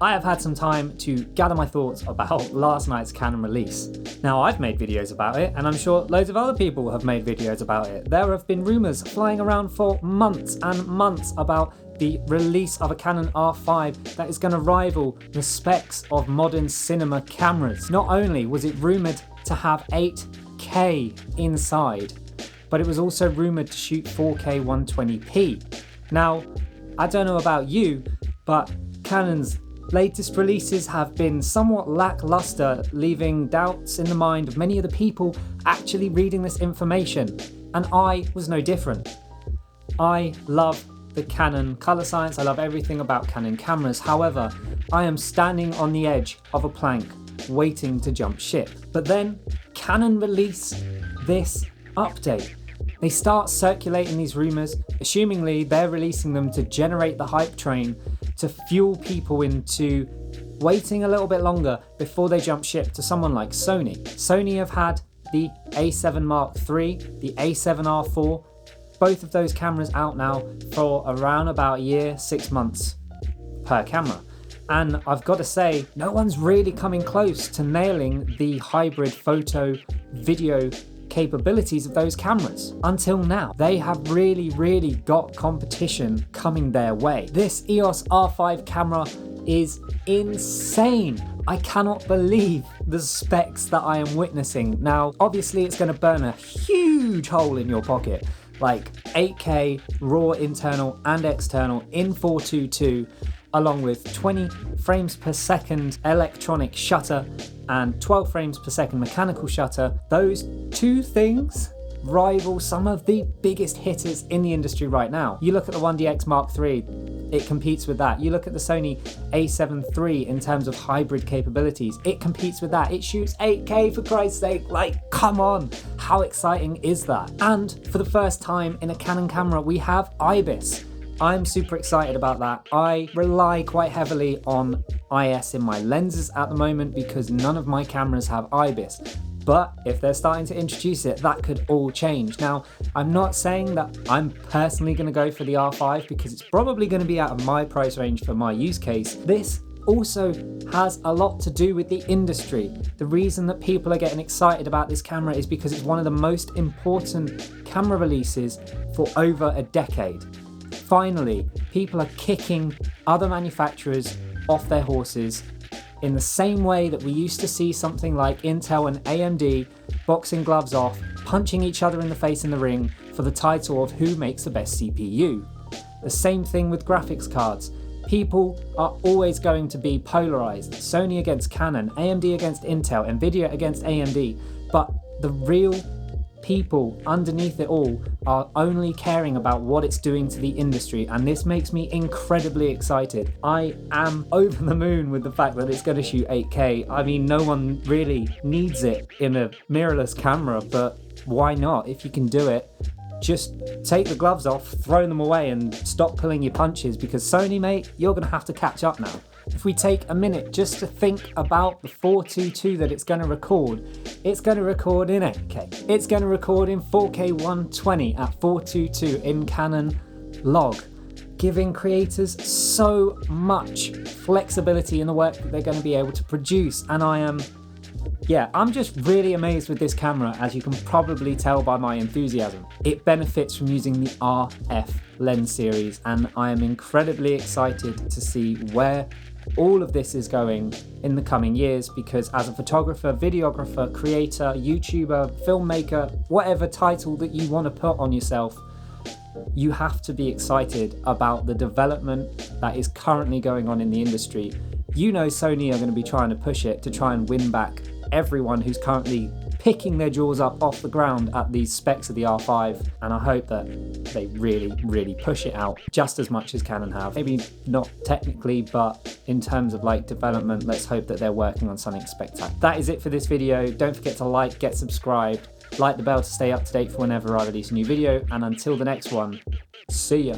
I have had some time to gather my thoughts about last night's Canon release. Now, I've made videos about it, and I'm sure loads of other people have made videos about it. There have been rumours flying around for months and months about the release of a Canon R5 that is going to rival the specs of modern cinema cameras. Not only was it rumoured to have 8K inside, but it was also rumoured to shoot 4K 120p. Now, I don't know about you, but Canon's latest releases have been somewhat lackluster, leaving doubts in the mind of many of the people actually reading this information, and I was no different. I love the Canon colour science, I love everything about Canon cameras. However, I am standing on the edge of a plank waiting to jump ship. But then Canon release this update. They start circulating these rumours, assumingly they're releasing them to generate the hype train, to fuel people into waiting a little bit longer before they jump ship to someone like Sony. Sony have had the A7 Mark III, the A7R4, both of those cameras out now for around about a year, 6 months per camera. And I've got to say, no one's really coming close to nailing the hybrid photo video capabilities of those cameras. Until now, they have really got competition coming their way. This EOS R5 camera is insane. I cannot believe the specs that I am witnessing. Now, obviously it's going to burn a huge hole in your pocket, like 8K raw internal and external in 422, along with 20 frames per second electronic shutter and 12 frames per second mechanical shutter. Those two things rival some of the biggest hitters in the industry right now. You look at the 1DX Mark III, it competes with that. You look at the Sony A7 III in terms of hybrid capabilities, it competes with that. It shoots 8K for Christ's sake, like come on, how exciting is that? And for the first time in a Canon camera, we have IBIS. I'm super excited about that. I rely quite heavily on IS in my lenses at the moment because none of my cameras have IBIS. But if they're starting to introduce it, that could all change. Now, I'm not saying that I'm personally going to go for the R5 because it's probably going to be out of my price range for my use case. This also has a lot to do with the industry. The reason that people are getting excited about this camera is because it's one of the most important camera releases for over a decade. Finally, people are kicking other manufacturers off their horses in the same way that we used to see something like Intel and AMD boxing gloves off, punching each other in the face in the ring for the title of who makes the best CPU. The same thing with graphics cards. People are always going to be polarized. Sony against Canon, AMD against Intel, Nvidia against AMD, but the real people underneath it all are only caring about what it's doing to the industry, and this makes me incredibly excited. I am over the moon with the fact that it's going to shoot 8K. I mean, no one really needs it in a mirrorless camera, but why not? If you can do it, just take the gloves off, throw them away, and stop pulling your punches, because Sony, mate, you're going to have to catch up now. If we take a minute just to think about the 422 that it's going to record in 8K. It's going to record in 4K 120 at 422 in Canon LOG, giving creators so much flexibility in the work that they're going to be able to produce. And I'm just really amazed with this camera, as you can probably tell by my enthusiasm. It benefits from using the RF lens series, and I am incredibly excited to see where all of this is going in the coming years, because as a photographer, videographer, creator, YouTuber, filmmaker, whatever title that you want to put on yourself, you have to be excited about the development that is currently going on in the industry. You know, Sony are going to be trying to push it to try and win back everyone who's currently picking their jaws up off the ground at these specs of the R5, and I hope that they really push it out just as much as Canon have. Maybe not technically, but in terms of like development, let's hope that they're working on something spectacular. That is it for this video. Don't forget to like, get subscribed, like the bell to stay up to date for whenever I release a new video, and until the next one, see ya.